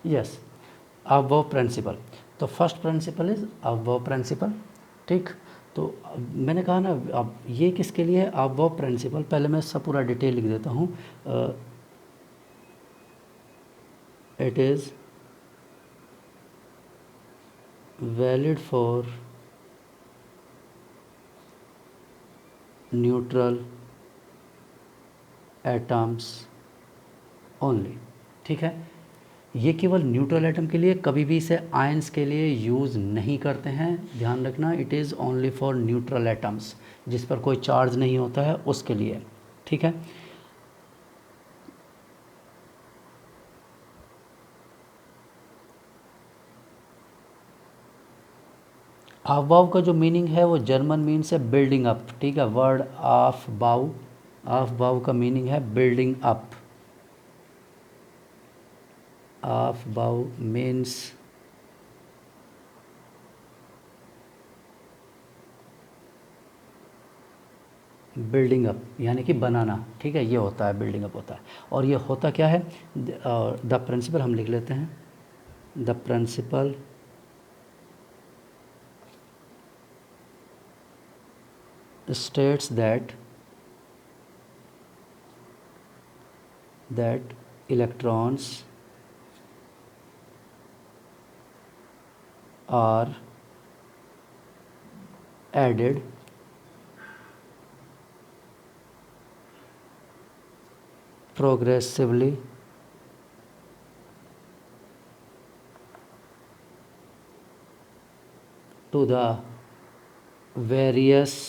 Yes, Aufbau principle. तो first principle is Aufbau principle. ठीक, तो मैंने कहा ना, अब ये किसके लिए है अबव प्रिंसिपल, पहले मैं सब पूरा डिटेल लिख देता हूँ। It is valid for neutral atoms only. ठीक है, ये केवल न्यूट्रल एटम के लिए, कभी भी इसे आयंस के लिए यूज़ नहीं करते हैं, ध्यान रखना। It is only for neutral atoms, जिस पर कोई चार्ज नहीं होता है उसके लिए। ठीक है, अबाव का जो मीनिंग है वो जर्मन मीन्स है बिल्डिंग अप। ठीक है, वर्ड ऑफ बाउ, ऑफ बाउ का मीनिंग है बिल्डिंग अप। ऑफ बाउ मीन्स बिल्डिंग अप, यानी कि बनाना। ठीक है, ये होता है बिल्डिंग अप होता है। और ये होता क्या है, द प्रिंसिपल हम लिख लेते हैं। The principle states that electrons are added progressively to the various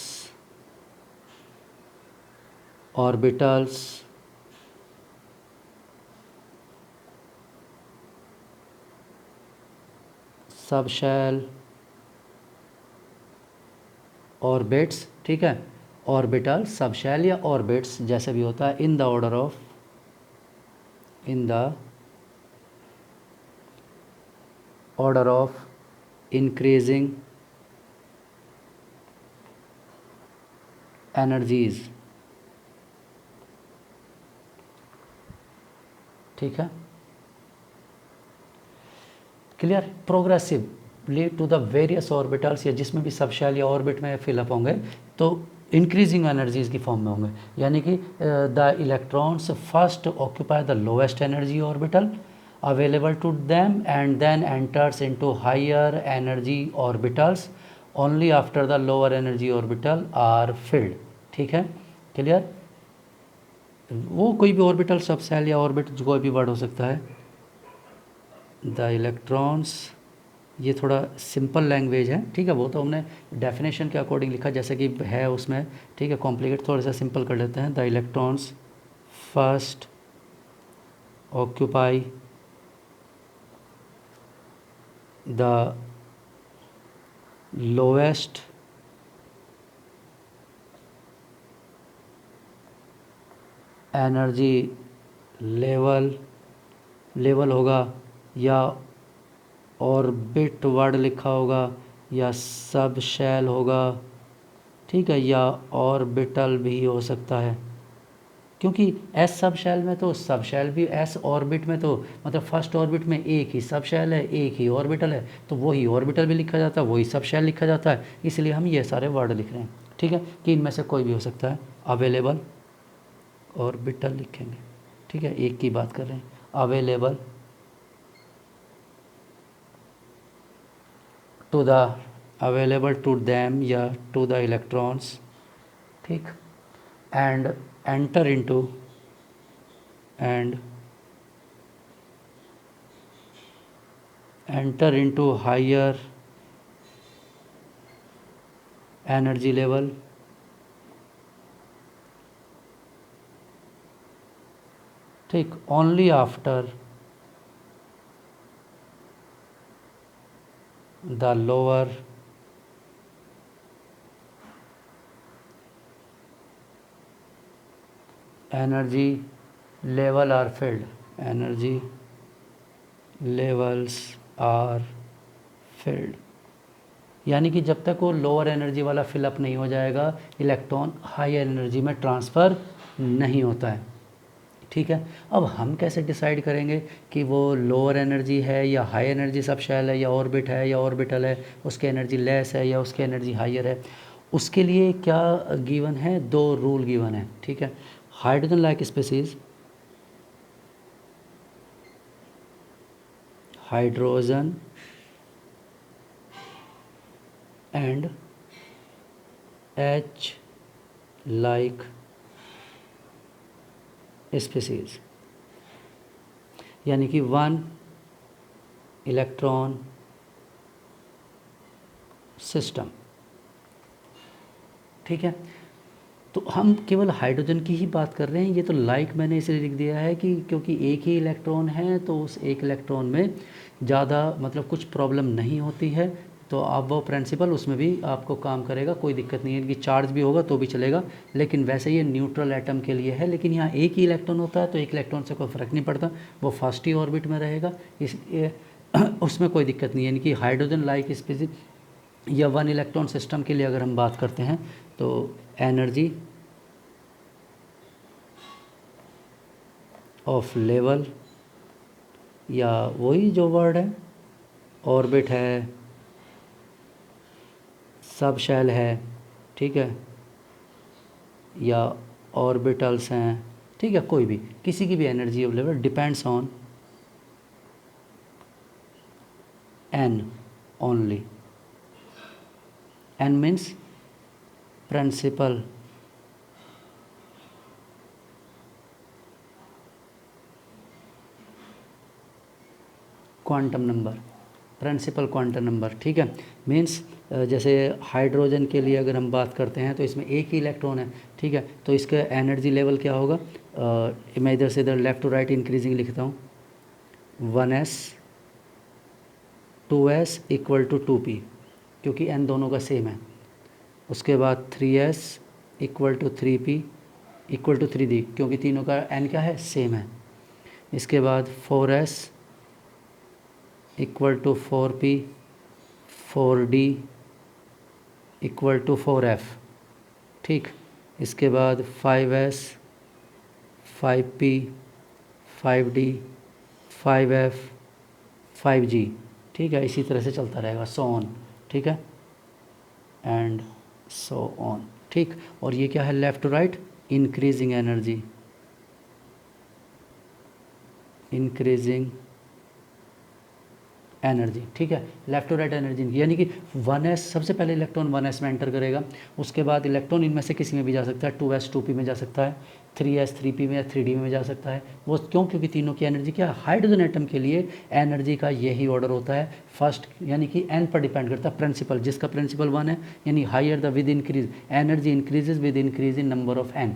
orbitals subshell orbits. ठीक है, ऑर्बिटल सबशेल या ऑर्बिट्स जैसे भी होता है, in the order of, in the order of increasing energies. ठीक है, clear, progressively to the various orbitals, या जिसमें भी सबशेल या ऑर्बिट में फिलअप होंगे तो इंक्रीजिंग एनर्जीज की फॉर्म में होंगे। यानी कि the electrons first occupy the lowest energy orbital available to them and then enters into higher energy orbitals only after the lower energy orbital are filled. ठीक है, क्लियर, वो कोई भी ऑर्बिटल सबसेल या ऑर्बिट कोई भी वर्ड हो सकता है। द इलेक्ट्रॉन्स, ये थोड़ा सिंपल लैंग्वेज है। ठीक है, वो तो हमने डेफिनेशन के अकॉर्डिंग लिखा जैसे कि है उसमें। ठीक है, कॉम्प्लिकेट थोड़ा सा सिंपल कर लेते हैं। The electrons first occupy the lowest energy level, level होगा या ऑर्बिट वर्ड लिखा होगा या सब शेल होगा। ठीक है, या ऑर्बिटल भी हो सकता है, क्योंकि एस सब शेल में तो सब शेल भी, एस ऑर्बिट में तो मतलब फर्स्ट ऑर्बिट में एक ही सब शेल है, एक ही ऑर्बिटल है, तो वही ऑर्बिटल भी लिखा जाता है, वही सब शेल लिखा जाता है, इसलिए हम ये सारे वर्ड लिख रहे हैं। ठीक है, कि इनमें से कोई भी हो सकता है। अवेलेबल ऑर्बिटल लिखेंगे। ठीक है, एक की बात कर रहे हैं। Available to the, available to them या टू द इलेक्ट्रॉन्स। ठीक, and enter into, and enter into higher energy level. ठीक, only after the lower energy level are filled, energy levels are filled. यानी कि जब तक वो लोअर एनर्जी वाला fill up नहीं हो जाएगा, इलेक्ट्रॉन हायर एनर्जी में ट्रांसफ़र नहीं होता है। ठीक है। अब हम कैसे डिसाइड करेंगे कि वो लोअर एनर्जी है या हाई एनर्जी सब शेल है या ऑर्बिट है या ऑर्बिटल है, उसकी एनर्जी लेस है या उसकी एनर्जी हाइयर है? उसके लिए क्या गिवन है, 2 रूल गिवन है, ठीक है। Hydrogen like species, hydrogen and H like species, यानी कि 1 इलेक्ट्रॉन सिस्टम, ठीक है। तो हम केवल हाइड्रोजन की ही बात कर रहे हैं। ये तो लाइक मैंने इसलिए लिख दिया है कि क्योंकि एक ही इलेक्ट्रॉन है तो उस एक इलेक्ट्रॉन में ज़्यादा मतलब कुछ प्रॉब्लम नहीं होती है, तो आप वो प्रिंसिपल उसमें भी आपको काम करेगा, कोई दिक्कत नहीं है। इनकी चार्ज भी होगा तो भी चलेगा, लेकिन वैसे ये न्यूट्रल एटम के लिए है। लेकिन यहाँ एक ही इलेक्ट्रॉन होता है तो एक इलेक्ट्रॉन से कोई फ़र्क नहीं पड़ता, वो फर्स्ट ही ऑर्बिट में रहेगा, इसलिए उसमें कोई दिक्कत नहीं है। यानी कि हाइड्रोजन लाइक स्पीसीज या 1 इलेक्ट्रॉन सिस्टम के लिए अगर हम बात करते हैं तो एनर्जी ऑफ लेवल, या वही जो वर्ड है, ऑर्बिट है, सब शेल है, ठीक है, या ऑर्बिटल्स हैं, ठीक है, कोई भी किसी की भी energy of level depends on n only. N means principal quantum number, principal quantum number, ठीक है। मीन्स जैसे हाइड्रोजन के लिए अगर हम बात करते हैं तो इसमें एक ही इलेक्ट्रॉन है, ठीक है, तो इसका एनर्जी लेवल क्या होगा? मैं इधर से इधर लेफ़्ट टू राइट इंक्रीजिंग लिखता हूँ, 1s 2s equal to 2p, क्योंकि n दोनों का सेम है। उसके बाद 3s equal to 3p equal to 3d, क्योंकि तीनों का n क्या है, सेम है। इसके बाद 4s equal to 4p 4d equal to 4f, ठीक। इसके बाद 5s 5p 5d 5f 5g, ठीक है। इसी तरह से चलता रहेगा, सो ऑन, ठीक है, एंड सो ऑन, ठीक। और ये क्या है, left to right increasing energy, increasing energy, ठीक है, लेफ़्ट टू राइट एनर्जी, यानी कि 1s सबसे पहले इलेक्ट्रॉन 1s में एंटर करेगा, उसके बाद इलेक्ट्रॉन इनमें से किसी में भी जा सकता है, 2s 2p में जा सकता है, 3s 3p में या 3d में जा सकता है। वो क्यों? क्योंकि तीनों की एनर्जी क्या है, हाइड्रोजन एटम के लिए एनर्जी का यही ऑर्डर होता है, फर्स्ट, यानी कि n पर डिपेंड करता है प्रिंसिपल, जिसका प्रिंसिपल 1 है, यानी higher the with increase energy increases with increase in number of n,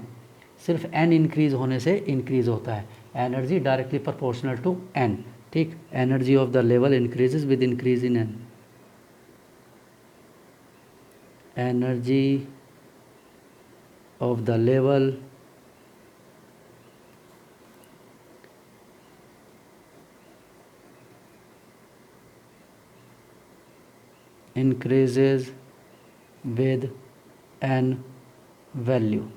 सिर्फ n इंक्रीज होने से इंक्रीज होता है energy directly proportional to n, ठीक। Energy of the level increases with increase in n, energy of the level increases with n value,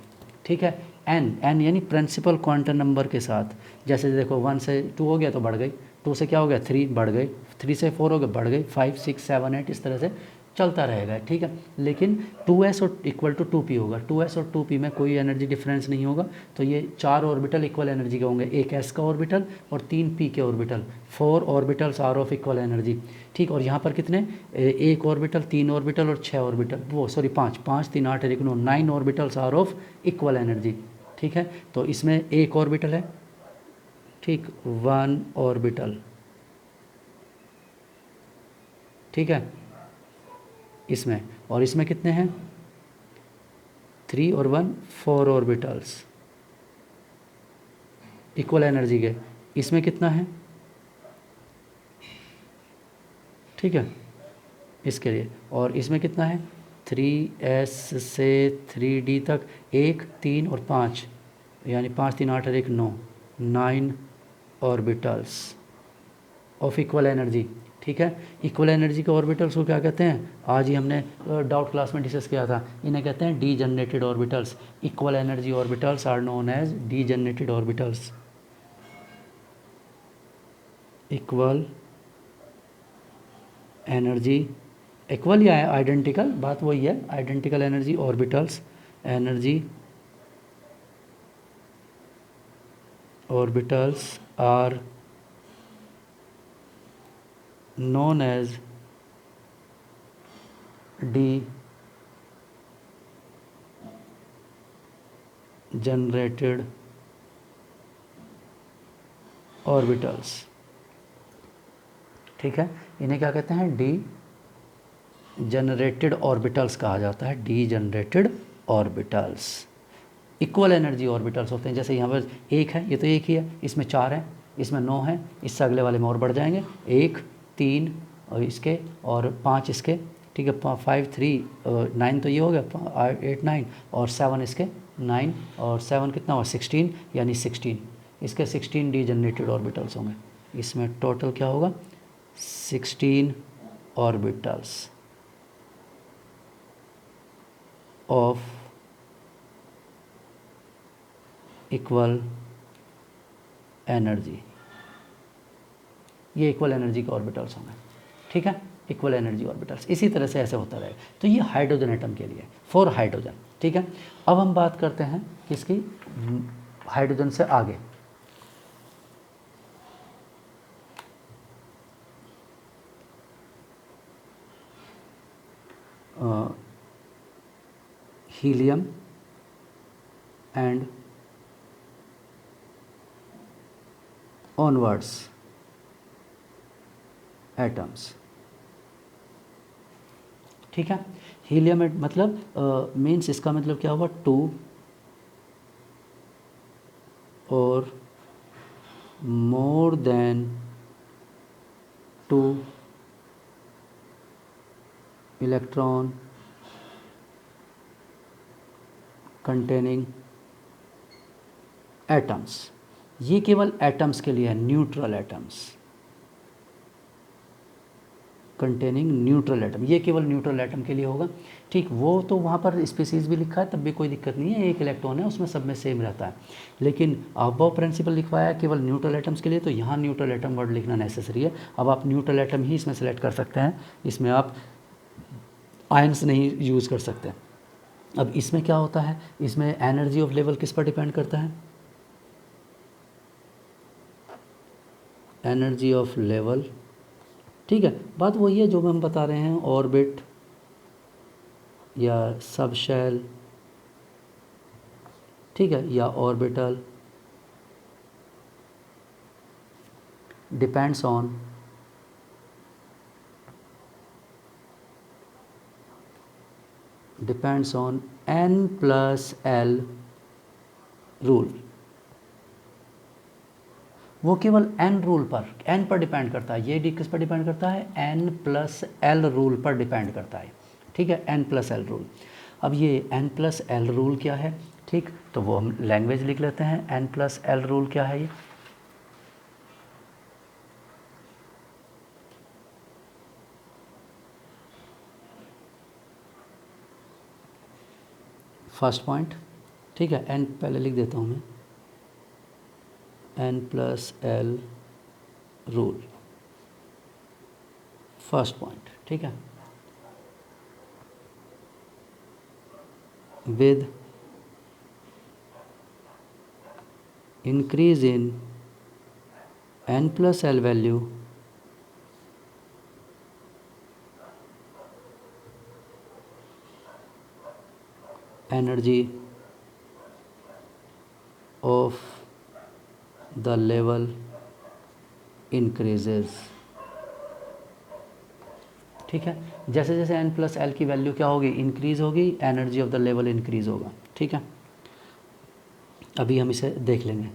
ठीक है। n यानी principal quantum number के साथ, जैसे देखो 1 से 2 हो गया तो बढ़ गई, 2 से क्या हो गया 3 बढ़ गई, 3 से 4 हो गया बढ़ गई, 5 6 7 8 इस तरह से चलता रहेगा, ठीक है। लेकिन 2s और इक्वल टू 2p होगा, 2s और 2p में कोई एनर्जी डिफरेंस नहीं होगा, तो ये 4 ऑर्बिटल इक्वल एनर्जी के होंगे, एक s का ऑर्बिटल और 3 p के orbital, 4 orbitals are of equal energy, ठीक। और यहाँ पर कितने, एक ऑर्बिटल, 3 ऑर्बिटल और 6 ऑर्बिटल, वो sorry 5 5 3 8 1 9 9 orbitals are of equal energy, ठीक है। तो इसमें एक ऑर्बिटल है, ठीक, 1 ऑर्बिटल, ठीक है, इसमें, और इसमें कितने हैं, 3 और 1 4 ऑर्बिटल्स इक्वल एनर्जी के, इसमें कितना है, ठीक है, इसके लिए, और इसमें कितना है, 3s से 3d तक 1 3 और 5, यानी 5 3 8 और 1 9 9 ऑर्बिटल्स ऑफ इक्वल एनर्जी, ठीक है। इक्वल एनर्जी के ऑर्बिटल्स को क्या कहते हैं, आज ही हमने डाउट क्लास में डिस्कस किया था, इन्हें कहते हैं degenerated orbitals. Equal energy orbitals are known as degenerated orbitals, equal energy, equal या आइडेंटिकल, बात वही है, identical energy orbitals, energy orbitals are known as degenerated orbitals। ठीक है, इन्हें क्या कहते हैं, डी जनरेटेड ऑर्बिटल्स कहा जाता है, D generated orbitals. Equal energy orbitals होते हैं, जैसे यहाँ पर एक है, ये तो एक ही है, इसमें 4 है, इसमें 9 है, इससे अगले वाले में और बढ़ जाएंगे, 1 3 और इसके और 5 इसके, ठीक है, 5 3 9 तो ये हो गया, 8 9 और 7 इसके 9 और 7 कितना हुआ 16, यानी 16 इसके 16 डी जनरेटेड ऑर्बिटल्स होंगे। इसमें टोटल क्या होगा 16 ऑर्बिटल्स ऑफ इक्वल एनर्जी, ये इक्वल एनर्जी के ऑर्बिटल्स होंगे। ठीक है, इक्वल एनर्जी ऑर्बिटल्स, इसी तरह से ऐसे होता रहेगा। तो ये हाइड्रोजन एटम के लिए, फॉर हाइड्रोजन। ठीक है, अब हम बात करते हैं किसकी, हाइड्रोजन से आगे। Helium and onwards atoms. ठीक है, हीलियम मतलब मीन्स इसका मतलब क्या हुआ 2 और more than 2 electron containing atoms. ये केवल एटम्स के लिए है, neutral atoms containing neutral atom, ये केवल न्यूट्रल एटम के लिए होगा। ठीक, वो तो वहाँ पर स्पीसीज भी लिखा है, तब भी कोई दिक्कत नहीं है, एक इलेक्ट्रॉन है उसमें सब में सेम रहता है। लेकिन अबव प्रिंसिपल लिखवाया केवल न्यूट्रल एटम्स के लिए, तो यहाँ न्यूट्रल एटम वर्ड लिखना नेसेसरी है। अब आप न्यूट्रल एटम ही इसमें सेलेक्ट कर सकते हैं, इसमें आप आयंस नहीं यूज़ कर सकते। अब इसमें क्या होता है, इसमें एनर्जी ऑफ लेवल किस पर डिपेंड करता है, एनर्जी ऑफ लेवल। ठीक है, बात वही है जो हम बता रहे हैं, ऑर्बिट या सब शेल, ठीक है, या orbital depends on n+l rule. वो केवल n रूल पर, n पर डिपेंड करता है, ये किस पर डिपेंड करता है, n+l रूल पर डिपेंड करता है। ठीक है, n+l रूल। अब ये n+l रूल क्या है, ठीक, तो वो हम लैंग्वेज लिख लेते हैं, n+l रूल क्या है ये, फर्स्ट पॉइंट। ठीक है, n पहले लिख देता हूँ मैं, n+l रूल, फर्स्ट पॉइंट। ठीक है, with increase in n+l value, energy of the level increases। ठीक है, जैसे जैसे n+l की वैल्यू क्या होगी, इंक्रीज़ होगी, energy of the level increase होगा। ठीक है, अभी हम इसे देख लेंगे।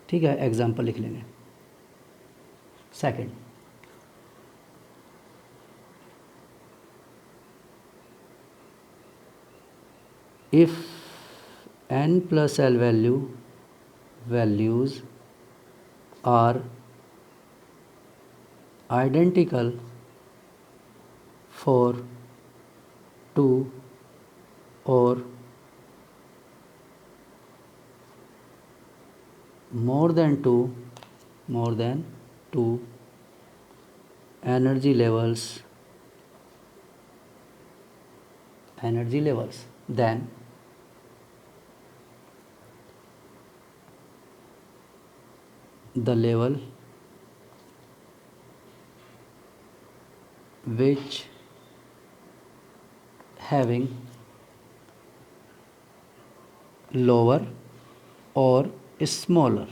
ठीक है, एग्जाम्पल लिख लेंगे। Second, if n+l values are identical for 2 or more than 2 energy levels, then the level which having lower or smaller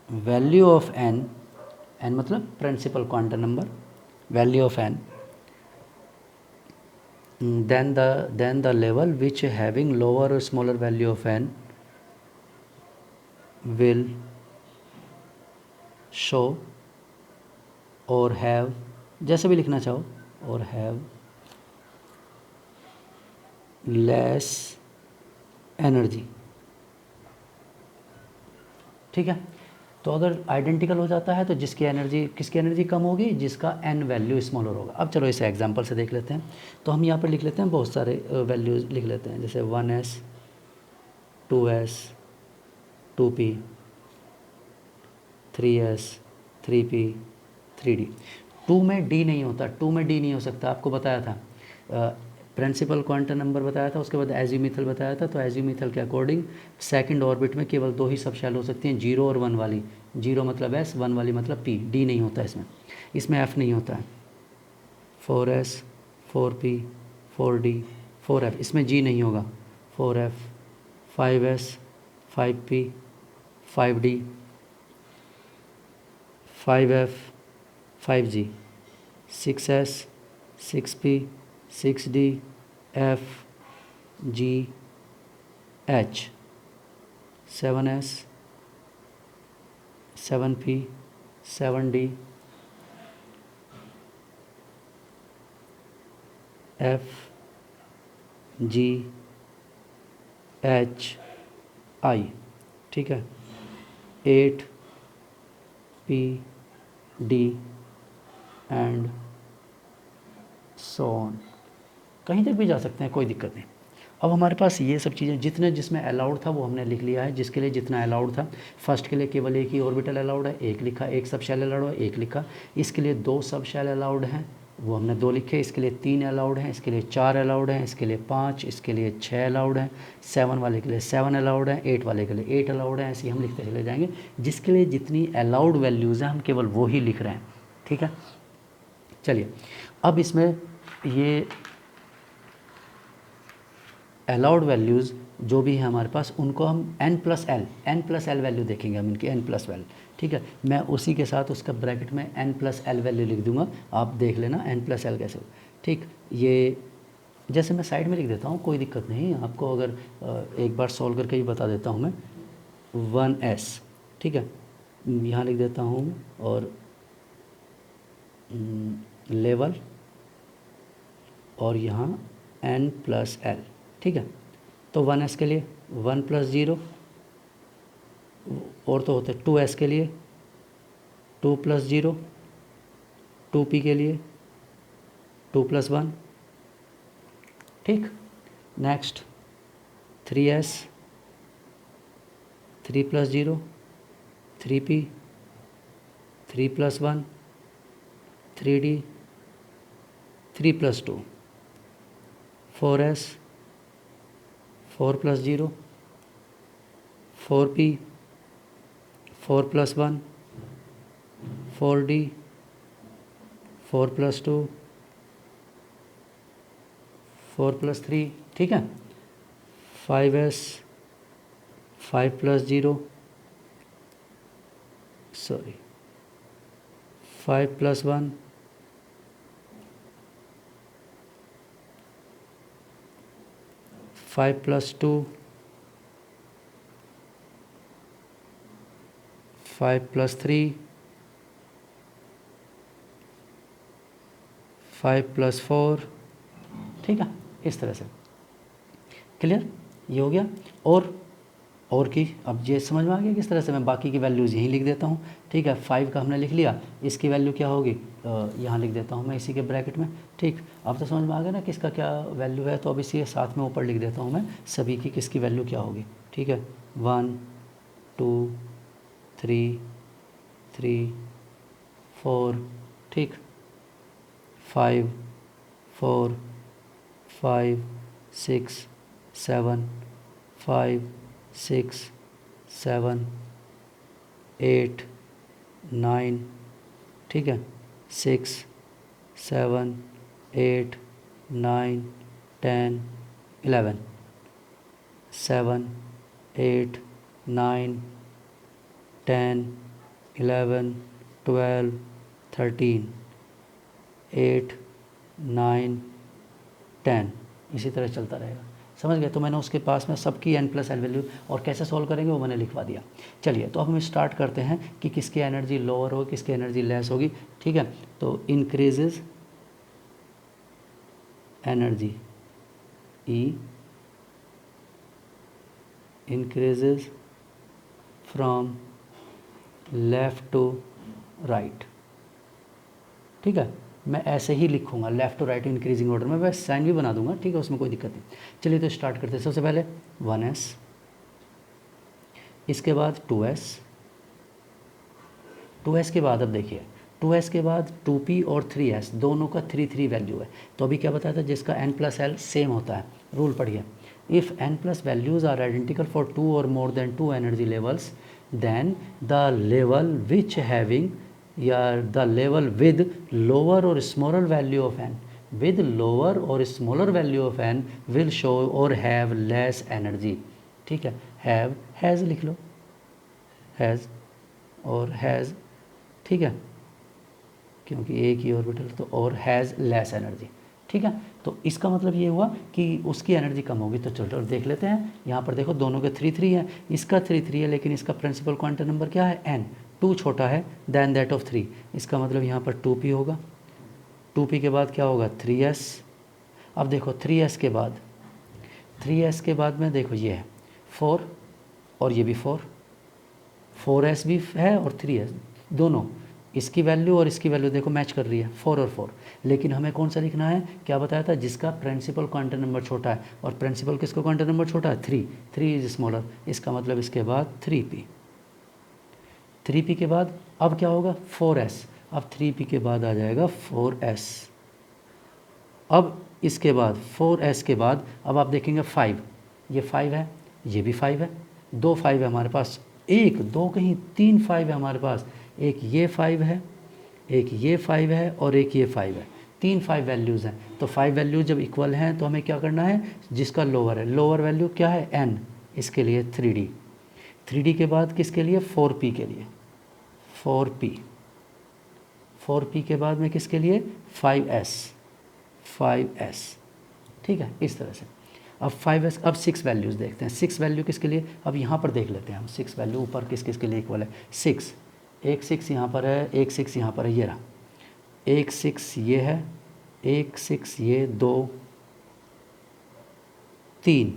value of n मतलब प्रिंसिपल क्वांटम नंबर, value of n, then the level which having lower or smaller value of n will show or have, जैसे भी लिखना चाहो, or have less energy। ठीक है, तो अगर आइडेंटिकल हो जाता है तो किसकी एनर्जी कम होगी, जिसका n वैल्यू स्मॉलर होगा। अब चलो इसे एग्जांपल से देख लेते हैं। तो हम यहाँ पर लिख लेते हैं, बहुत सारे वैल्यूज़ लिख लेते हैं, जैसे 1s 2s 2p 3s 3p 3d। 2 में d नहीं होता, 2 में d नहीं हो सकता, आपको बताया था। प्रिंसिपल क्वांटम नंबर बताया था, उसके बाद एजीमिथल बताया था। तो एजीमिथल के अकॉर्डिंग सेकंड ऑर्बिट में केवल 2 ही सब शेल हो सकती हैं, 0 और 1 वाली। 0 मतलब s, 1 वाली मतलब p, d नहीं होता इसमें f नहीं होता है। 4s 4p 4d 4f, इसमें g नहीं होगा। 4f 5s 5p 5d 5f 5g 6s 6p 6d f g h 7s 7p 7d f g h i। ठीक है, 8 p d and so on. कहीं तक भी जा सकते हैं, कोई दिक्कत नहीं। अब हमारे पास ये सब चीज़ें जितने जिसमें अलाउड था वो हमने लिख लिया है, जिसके लिए जितना अलाउड था। फर्स्ट के लिए केवल एक ही ऑर्बिटल अलाउड है, एक लिखा। एक सब शेल अलाउड है, एक लिखा। इसके लिए 2 सब शेल अलाउड हैं, वो हमने 2 लिखे। इसके लिए 3 अलाउड हैं, इसके लिए 4 अलाउड हैं, इसके लिए 5, इसके लिए 6 अलाउड हैं। 7 वाले के लिए 7 अलाउड हैं, 8 वाले के लिए 8 अलाउड हैं। ऐसे ही हम लिखते चले जाएंगे। जिसके लिए जितनी अलाउड वैल्यूज़ हैं हम केवल वो ही लिख रहे हैं। ठीक है, चलिए अब इसमें ये अलाउड वैल्यूज़ जो भी है हमारे पास, उनको हम n+l वैल्यू देखेंगे हम इनकी, n+l। ठीक है, मैं उसी के साथ उसका ब्रैकेट में n+l वैल्यू लिख दूंगा, आप देख लेना n+l कैसे हो। ठीक, ये जैसे मैं साइड में लिख देता हूँ, कोई दिक्कत नहीं। आपको अगर एक बार सॉल्व करके ही बता देता हूँ मैं। 1s, ठीक है, यहाँ लिख देता हूँ, और लेवल, और यहाँ n+l। ठीक है, तो 1s के लिए 1 + 0, और तो होते 2s के लिए 2 + 0, 2p के लिए 2 + 1। ठीक, next 3s 3 + 0, 3p 3 + 1, 3d 3 + 2, 4s 4 + 0, 4p 4 + 1, 4d 4 + 2, 4 + 3। ठीक है, 5s 5 + 0, 5 + 1, 5 + 2, 5 + 3, 5 + 4। ठीक है, इस तरह से। क्लियर, ये हो गया। और की अब ये समझ में आ गया किस तरह से मैं बाकी की वैल्यूज़ यहीं लिख देता हूँ। ठीक है, 5 का हमने लिख लिया, इसकी वैल्यू क्या होगी, यहाँ लिख देता हूँ मैं इसी के ब्रैकेट में। ठीक, अब तो समझ में आ गया ना किसका क्या वैल्यू है। तो अब इसी के साथ में ऊपर लिख देता हूँ मैं सभी की किसकी वैल्यू क्या होगी। ठीक है, 1 2 3 3 4, ठीक, 5 4 5 6 7 5 6 7 8 9, ठीक है, 6 7 8 9 10 11, 7 8 9 10 11 12 13 8 9 10, इसी तरह चलता रहेगा। समझ गए? तो मैंने उसके पास में सबकी n प्लस एल वैल्यू और कैसे सॉल्व करेंगे वो मैंने लिखवा दिया। चलिए, तो अब हम स्टार्ट करते हैं कि किसकी एनर्जी लोअर होगी, किसकी एनर्जी लेस होगी, ठीक है। तो increases energy, E increases from left to right, ठीक है। मैं ऐसे ही लिखूंगा, left to right increasing order में, वैसे साइन भी बना दूंगा, ठीक है, उसमें कोई दिक्कत नहीं। चलिए तो स्टार्ट करते हैं। सबसे पहले 1s, इसके बाद 2s, 2s के बाद अब देखिए 2s के बाद 2p और 3s दोनों का 3 3 वैल्यू है। तो अभी क्या बताया था, जिसका n प्लस एल सेम होता है, रूल पढ़िए, if n plus values are identical for 2 और more than 2 energy levels, then the level which having या the level with lower or smaller value of n, with lower or smaller value of n will show or have less energy, ठीक है। have has लिख लो, has और has, ठीक है, क्योंकि एक ही orbital, तो और हैज़ लेस एनर्जी, ठीक है। तो इसका मतलब ये हुआ कि उसकी एनर्जी कम होगी। तो चलो देख लेते हैं। यहाँ पर देखो दोनों के 3 3 है, इसका 3 3 है, लेकिन इसका प्रिंसिपल क्वांटम नंबर क्या है, n, 2 छोटा है दैन दैट ऑफ 3। इसका मतलब यहाँ पर 2p होगा, 2p के बाद क्या होगा 3s। अब देखो 3s के बाद, 3s के बाद में देखो ये है 4 और ये भी 4, 4s भी है और 3s, दोनों इसकी वैल्यू और इसकी वैल्यू देखो मैच कर रही है, 4 और 4। लेकिन हमें कौन सा लिखना है, क्या बताया था, जिसका प्रिंसिपल क्वांटम नंबर छोटा है, और प्रिंसिपल किसका क्वांटम नंबर छोटा है, 3, 3 इज स्मॉलर। इसका मतलब इसके बाद 3p, 3p के बाद अब क्या होगा 4s, अब 3p के बाद आ जाएगा 4s। अब इसके बाद 4s के बाद अब आप देखेंगे 5, ये 5 है, ये भी 5 है, 2 5 है हमारे पास, एक दो कहीं 3 5 है हमारे पास, एक ये 5 है, एक ये 5 है और एक ये 5 है, 3 5 वैल्यूज़ हैं। तो 5 वैल्यूज जब इक्वल हैं तो हमें क्या करना है, जिसका लोअर है, लोअर वैल्यू क्या है n, इसके लिए 3d, 3d के बाद किसके लिए 4p के लिए, 4p, 4p के बाद में किसके लिए 5s, 5s, ठीक है, इस तरह से। अब 5s, अब 6 वैल्यूज़ देखते हैं, 6 वैल्यू किसके लिए, अब यहाँ पर देख लेते हैं हम 6 वैल्यू ऊपर किस किस के लिए इक्वल है, 6, एक 6 यहाँ पर है, एक 6 यहाँ पर है, ये रहा, एक 6 ये है, एक 6 ये, 2 3,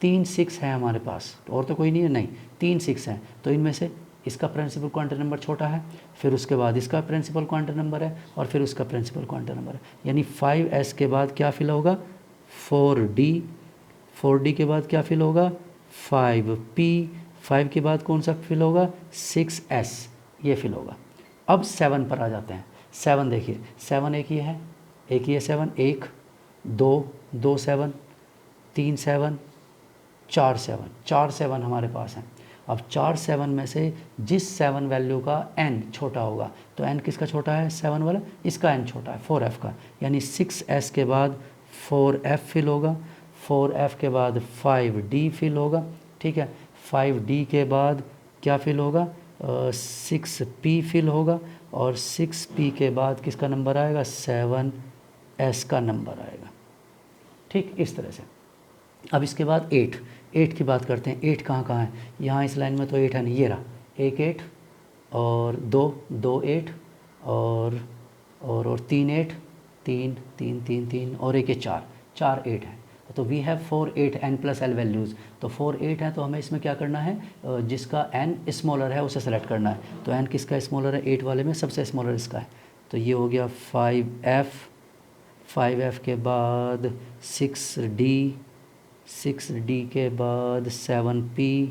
3 6 है हमारे पास, और तो कोई नहीं है, नहीं 3 6 हैं। तो इनमें से इसका प्रिंसिपल क्वांटम नंबर छोटा है, फिर उसके बाद इसका प्रिंसिपल क्वांटम नंबर है, और फिर उसका प्रिंसिपल क्वांटम नंबर है, यानी 5s के बाद क्या फिल होगा 4d, 4d के बाद क्या फिल होगा 5p, 5 के बाद कौन सा फिल होगा 6s, ये फिल होगा। अब 7 पर आ जाते हैं। 7 देखिए, 7 एक ये है, एक ये 7, एक 2 2 7, 3 7, 4 7, 4 7 हमारे पास हैं। अब 4 7 में से जिस 7 वैल्यू का n छोटा होगा, तो n किसका छोटा है 7 वाला, इसका n छोटा है 4f का, यानी 6s के बाद 4f फिल होगा, 4f के बाद 5d फिल होगा, ठीक है, 5d के बाद क्या फिल होगा 6p फिल होगा, और 6p के बाद किसका नंबर आएगा 7s का नंबर आएगा, ठीक, इस तरह से। अब इसके बाद 8, 8 की बात करते हैं। 8 कहाँ कहाँ है, यहाँ इस लाइन में तो 8 है नहीं, ये रहा, एक 8 और 2 2 8 और 3 8, 3 3 3 3 और एक ये 4 4 8 है। तो we have 4 8 n plus l values, तो 4 8 है, तो हमें इसमें क्या करना है, जिसका n स्मॉलर है उसे सेलेक्ट करना है। तो n किसका स्मॉलर है, 8 वाले में सबसे स्मॉलर इसका है, तो ये हो गया 5f, 5f के बाद 6d, 6d के बाद 7p,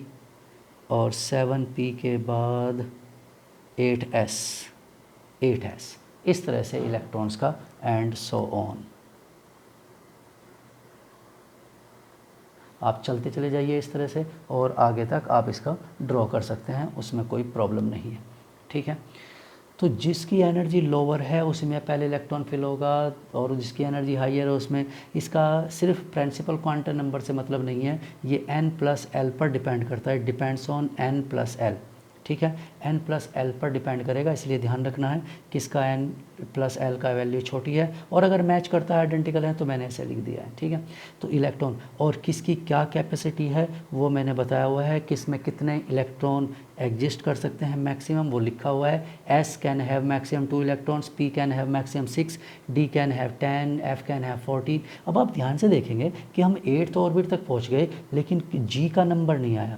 और 7p के बाद 8s 8s, इस तरह से इलेक्ट्रॉन्स का एंड सो ऑन। आप चलते चले जाइए इस तरह से और आगे तक आप इसका ड्रॉ कर सकते हैं, उसमें कोई प्रॉब्लम नहीं है। ठीक है, तो जिसकी एनर्जी लोअर है उसमें पहले इलेक्ट्रॉन फिल होगा, और जिसकी एनर्जी हाइयर है उसमें। इसका सिर्फ प्रिंसिपल क्वांटम नंबर से मतलब नहीं है, ये n+l पर डिपेंड करता है, डिपेंड्स ऑन n+l। ठीक है, n+l पर डिपेंड करेगा, इसलिए ध्यान रखना है कि इसका n+l का वैल्यू छोटी है, और अगर मैच करता है, आइडेंटिकल है, तो मैंने ऐसे लिख दिया है। ठीक है, तो इलेक्ट्रॉन और किसकी क्या कैपेसिटी है वो मैंने बताया हुआ है, किस में कितने इलेक्ट्रॉन एग्जिस्ट कर सकते हैं मैक्सिमम, वो लिखा हुआ है। S can have maximum 2 electrons, P can have maximum 6, D can have 10, F can have 14। अब आप ध्यान से देखेंगे कि हम 8th ऑर्बिट तक पहुंच गए, लेकिन G का नंबर नहीं आया।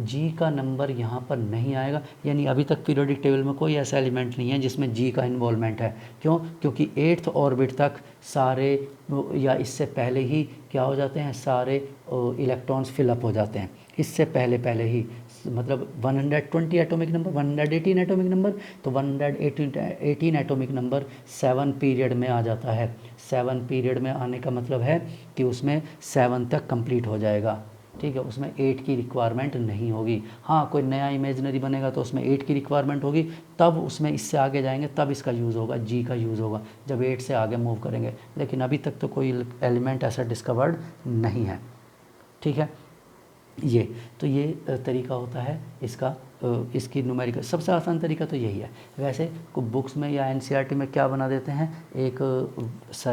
G का नंबर यहाँ पर नहीं आएगा, यानी अभी तक पीरियोडिक टेबल में कोई ऐसा एलिमेंट नहीं है जिसमें G का इन्वॉल्वमेंट है। क्यों? क्योंकि 8th ऑर्बिट तक सारे या इससे पहले ही क्या हो जाते हैं, सारे इलेक्ट्रॉन्स फिलअप हो जाते हैं, इससे पहले ही, मतलब 120 एटॉमिक नंबर, 118 एटॉमिक नंबर, तो 118 एटॉमिक नंबर 7 पीरियड में आ जाता है। 7 पीरियड में आने का मतलब है कि उसमें 7 तक कंप्लीट हो जाएगा। ठीक है, उसमें 8 की रिक्वायरमेंट नहीं होगी। हाँ, कोई नया इमेजनरी बनेगा तो उसमें 8 की रिक्वायरमेंट होगी, तब उसमें इससे आगे जाएंगे तब इसका यूज़ होगा, G का यूज़ होगा, जब 8 से आगे मूव करेंगे। लेकिन अभी तक तो कोई एलिमेंट ऐसा डिस्कवर्ड नहीं है। ठीक है, ये तो ये तरीका होता है इसका, इसकी न्यूमेरिकल सबसे आसान तरीका तो यही है। वैसे बुक्स में या NCERT में क्या बना देते हैं, एक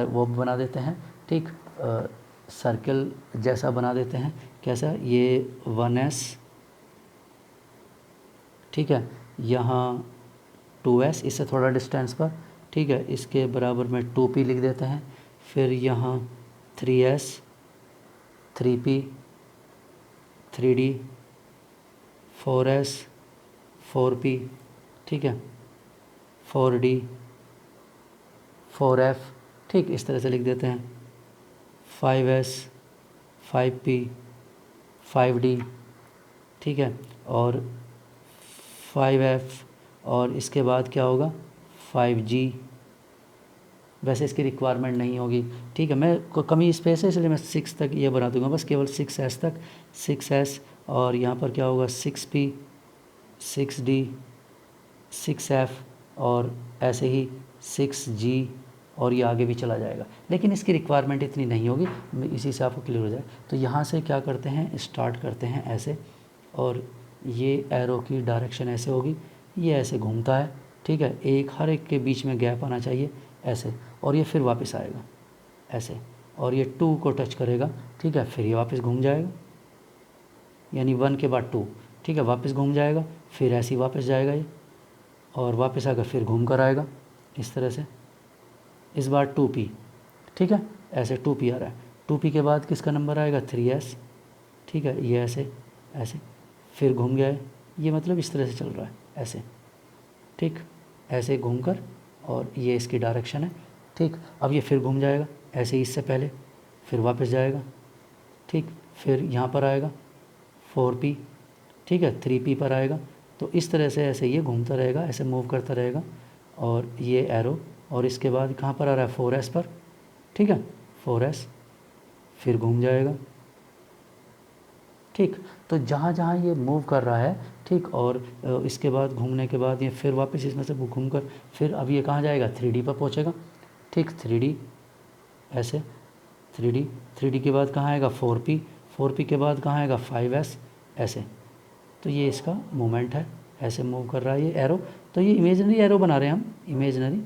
वो बना देते हैं, ठीक, सर्कल जैसा बना देते हैं। कैसा? ये 1s, ठीक है, यहाँ 2s, इससे थोड़ा डिस्टेंस पर, ठीक है, इसके बराबर में 2p लिख देते हैं। फिर यहाँ 3s, 3p, 3d, 4s, 4p, ठीक है, 4d, 4f, ठीक, इस तरह से लिख देते हैं। 5s, 5p, 5d, ठीक है, और 5f, और इसके बाद क्या होगा 5g। वैसे इसकी रिक्वायरमेंट नहीं होगी। ठीक है, मैं कमी स्पेस है इसलिए मैं 6 तक ये बना दूंगा, बस केवल 6s तक, 6s, और यहाँ पर क्या होगा 6p, 6d, 6f, और ऐसे ही 6g, और ये आगे भी चला जाएगा। लेकिन इसकी रिक्वायरमेंट इतनी नहीं होगी, इसी से आपको क्लियर हो जाए। तो यहाँ से क्या करते हैं, स्टार्ट करते हैं ऐसे, और ये एरो की डायरेक्शन ऐसे होगी, ये ऐसे घूमता है। ठीक है, एक हर एक के बीच में गैप आना चाहिए ऐसे, और ये फिर वापस आएगा ऐसे, और ये 2 को टच करेगा। ठीक है, फिर ये वापस घूम जाएगा, यानी 1 के बाद 2, ठीक है, वापस घूम जाएगा, फिर ऐसे ही वापस जाएगा ये, और वापस आकर फिर घूम कर आएगा इस तरह से। इस बार 2p, ठीक है, ऐसे 2p आ रहा है। 2p के बाद किसका नंबर आएगा 3s, ठीक है, ये ऐसे ऐसे, फिर घूम गया है, ये मतलब इस तरह से चल रहा है ऐसे, ठीक, ऐसे घूमकर, और ये इसकी डायरेक्शन है। ठीक, अब ये फिर घूम जाएगा ऐसे ही, इससे पहले, फिर वापस जाएगा, ठीक, फिर यहाँ पर आएगा 4p, ठीक है, 3p पर आएगा। तो इस तरह से ऐसे ये घूमता रहेगा, ऐसे मूव करता रहेगा, और ये एरो, और इसके बाद कहाँ पर आ रहा है 4s पर, ठीक है, 4s, फिर घूम जाएगा। ठीक, तो जहाँ जहाँ ये मूव कर रहा है, ठीक, और इसके बाद घूमने के बाद ये फिर वापस इसमें से घूम कर, फिर अब ये कहाँ जाएगा 3D पर पहुँचेगा। ठीक, 3D ऐसे, 3D के बाद कहाँ आएगा 4p, 4p के बाद कहाँ आएगा 5s ऐसे। तो ये इसका मूवमेंट है, ऐसे मूव कर रहा है ये एरो। तो ये इमेजनरी एरो बना रहे हैं हम, इमेजनरी,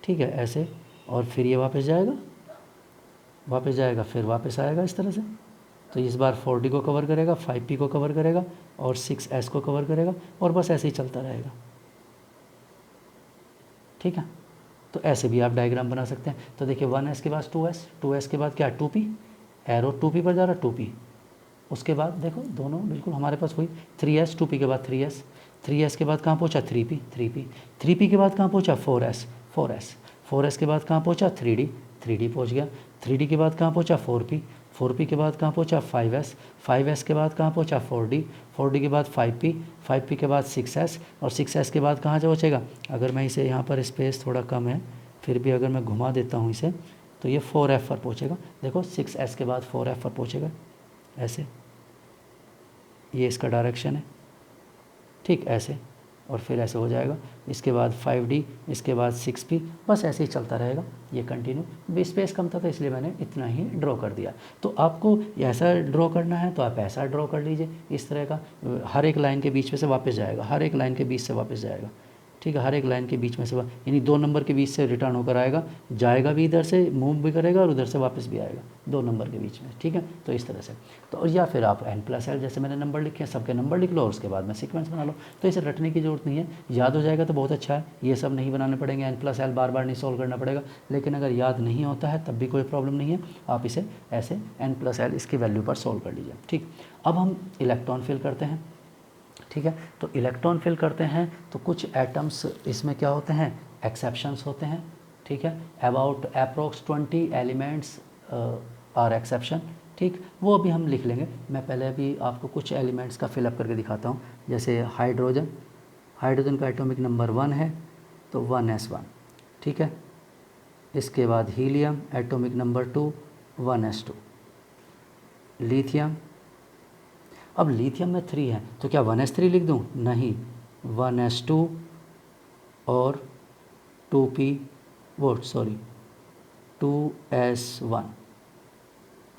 ठीक है, ऐसे, और फिर ये वापस जाएगा, फिर वापस आएगा इस तरह से। तो इस बार 4D को कवर करेगा, 5p को कवर करेगा, और 6s को कवर करेगा, और बस ऐसे ही चलता रहेगा। ठीक है, तो ऐसे भी आप डायग्राम बना सकते हैं। तो देखिए 1s के बाद 2s, 2s के बाद क्या 2p, एरो 2p पर जा रहा है 2p, उसके बाद देखो दोनों बिल्कुल हमारे पास हुई 3s, 2p के बाद 3s, 3s के बाद कहाँ पहुँचा 3p, 3p के बाद कहाँ पहुँचा 4s, 4s के बाद कहाँ पहुँचा 3D पहुँच गया, 3D के बाद कहाँ पहुँचा 4p, 4p के बाद कहाँ पहुँचा 5s, 5s के बाद कहाँ पहुँचा 4d, 4d के बाद 5p, 5p के बाद 6s, और 6s के बाद कहाँ पहुँचेगा, अगर मैं इसे यहाँ पर स्पेस थोड़ा कम है फिर भी अगर मैं घुमा देता हूँ इसे तो ये 4f पर पहुँचेगा। देखो 6s के बाद 4f पर पहुँचेगा, ऐसे, ये इसका डायरेक्शन है, ठीक, ऐसे, और फिर ऐसे हो जाएगा। इसके बाद 5d, इसके बाद 6p, बस ऐसे ही चलता रहेगा ये कंटिन्यू। स्पेस कम था तो इसलिए मैंने इतना ही ड्रॉ कर दिया। तो आपको ऐसा ड्रॉ करना है तो आप ऐसा ड्रॉ कर लीजिए, इस तरह का, हर एक लाइन के बीच में से वापस जाएगा, हर एक लाइन के बीच से वापस जाएगा, ठीक है, हर एक लाइन के बीच में से, यानी 2 नंबर के बीच से रिटर्न होकर आएगा, जाएगा भी इधर से, मूव भी करेगा और उधर से वापस भी आएगा 2 नंबर के बीच में, ठीक है। तो इस तरह से, तो या फिर आप n+l जैसे मैंने नंबर लिखे हैं सबके नंबर लिख लो और उसके बाद में सीक्वेंस बना लो। तो इसे रटने की ज़रूरत नहीं है, याद हो जाएगा तो बहुत अच्छा है, ये सब नहीं बनाने पड़ेंगे, n+l बार बार नहीं सॉल्व करना पड़ेगा। लेकिन अगर याद नहीं होता है तब भी कोई प्रॉब्लम नहीं है, आप इसे ऐसे n+l इसकी वैल्यू पर सॉल्व कर लीजिए, ठीक। अब हम इलेक्ट्रॉन फिल करते हैं, ठीक है। तो इलेक्ट्रॉन फिल करते हैं तो कुछ एटम्स इसमें क्या होते हैं, एक्सेप्शंस होते हैं, ठीक है। About approx 20 elements are exception, ठीक, वो अभी हम लिख लेंगे। मैं पहले अभी आपको कुछ एलिमेंट्स का फिलअप करके दिखाता हूँ। जैसे हाइड्रोजन, हाइड्रोजन का एटॉमिक नंबर 1 है तो 1s1, ठीक है। इसके बाद helium, atomic number 2 1s2। Lithium, अब लिथियम में 3 है तो क्या 1s3 लिख दूँ, नहीं, 1s2 और 2p,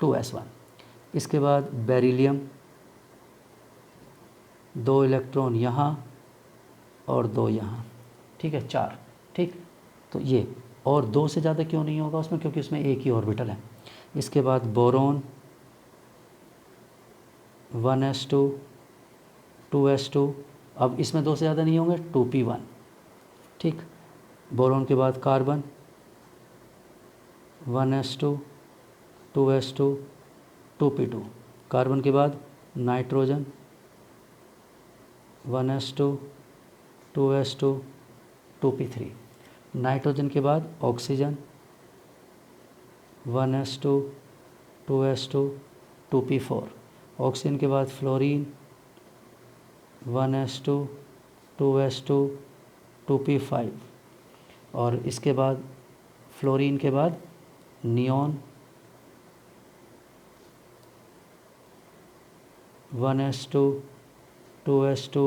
2s1। इसके बाद बेरिलियम, 2 इलेक्ट्रॉन यहाँ और 2 यहाँ, ठीक है, 4, ठीक। तो ये, और 2 से ज़्यादा क्यों नहीं होगा उसमें, क्योंकि उसमें एक ही ऑर्बिटल है। इसके बाद बोरोन, 1s2 2s2, अब इसमें 2 से ज़्यादा नहीं होंगे, 2p1, ठीक। बोरोन के बाद carbon, 1s2 2s2 2p2। Carbon के बाद nitrogen, 1s2 2s2 2p3। Nitrogen के बाद oxygen, 1s2 2s2 2p4। Oxygen के बाद फ्लोरीन, 1s2 2s2 2p5। और इसके बाद फ्लोरीन के बाद नियॉन, 1s2 2s2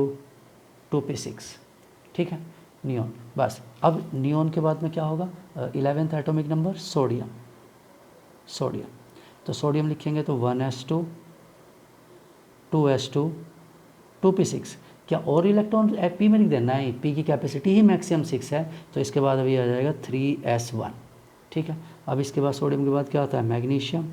2p6, ठीक है, नियॉन। बस अब नियॉन के बाद में क्या होगा, 11th एटॉमिक नंबर सोडियम, तो सोडियम लिखेंगे तो 1s2 2s2 2p6। क्या और इलेक्ट्रॉन पी में लिख दें, नहीं, पी की कैपेसिटी ही मैक्सिमम 6 है, तो इसके बाद अभी आ जाएगा 3s1, ठीक है। अब इसके बाद सोडियम के बाद क्या होता है, मैग्नीशियम,